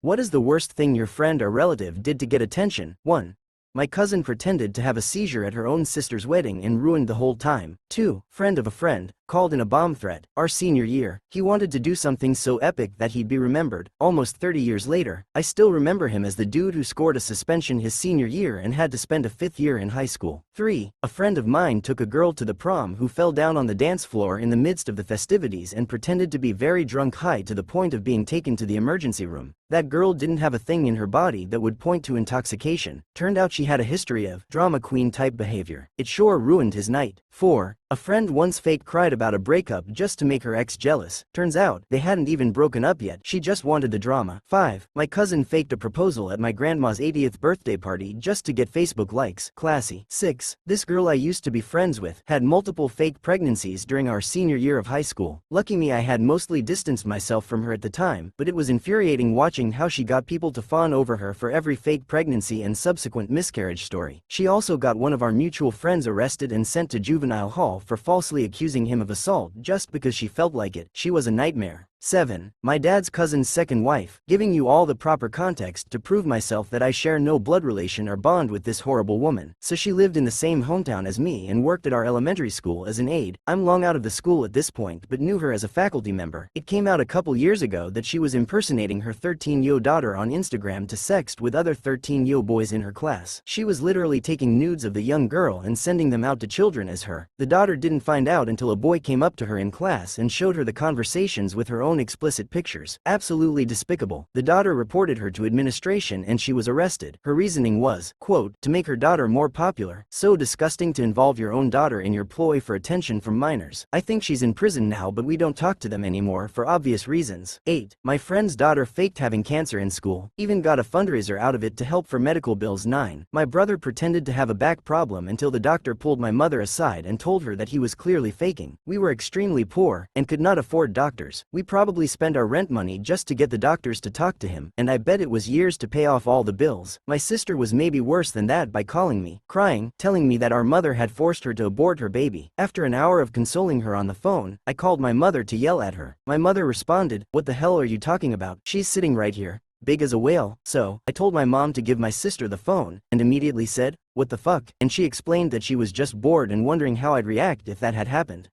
What is the worst thing your friend or relative did to get attention? 1. My cousin pretended to have a seizure at her own sister's wedding and ruined the whole time. 2. Friend of a friend called in a bomb threat. Our senior year, he wanted to do something so epic that he'd be remembered. Almost 30 years later, I still remember him as the dude who scored a suspension his senior year and had to spend a 5th year in high school. 3. A friend of mine took a girl to the prom who fell down on the dance floor in the midst of the festivities and pretended to be very drunk high to the point of being taken to the emergency room. That girl didn't have a thing in her body that would point to intoxication. Turned out she had a history of drama queen type behavior. It sure ruined his night. 4. A friend once fake cried about a breakup just to make her ex jealous. Turns out, they hadn't even broken up yet, she just wanted the drama. 5. My cousin faked a proposal at my grandma's 80th birthday party just to get Facebook likes. Classy. 6. This girl I used to be friends with had multiple fake pregnancies during our senior year of high school. Lucky me, I had mostly distanced myself from her at the time, but it was infuriating watching how she got people to fawn over her for every fake pregnancy and subsequent miscarriage story. She also got one of our mutual friends arrested and sent to juvenile hall for falsely accusing him of assault just because she felt like it. She was a nightmare. 7. My dad's cousin's second wife, giving you all the proper context to prove myself that I share no blood relation or bond with this horrible woman. So she lived in the same hometown as me and worked at our elementary school as an aide. I'm long out of the school at this point but knew her as a faculty member. It came out a couple years ago that she was impersonating her 13-year-old daughter on Instagram to sext with other 13-year-old boys in her class. She was literally taking nudes of the young girl and sending them out to children as her. The daughter didn't find out until a boy came up to her in class and showed her the conversations with her own explicit pictures. Absolutely despicable. The daughter reported her to administration and she was arrested. Her reasoning was, quote, to make her daughter more popular. So disgusting to involve your own daughter in your ploy for attention from minors. I think she's in prison now but we don't talk to them anymore for obvious reasons. 8. My friend's daughter faked having cancer in school, even got a fundraiser out of it to help for medical bills. 9. My brother pretended to have a back problem until the doctor pulled my mother aside and told her that he was clearly faking. We were extremely poor and could not afford doctors. We probably spend our rent money just to get the doctors to talk to him, and I bet it was years to pay off all the bills. My sister was maybe worse than that by calling me, crying, telling me that our mother had forced her to abort her baby. After an hour of consoling her on the phone, I called my mother to yell at her. My mother responded, "What the hell are you talking about? She's sitting right here, big as a whale." So, I told my mom to give my sister the phone, and immediately said, "What the fuck?" And she explained that she was just bored and wondering how I'd react if that had happened.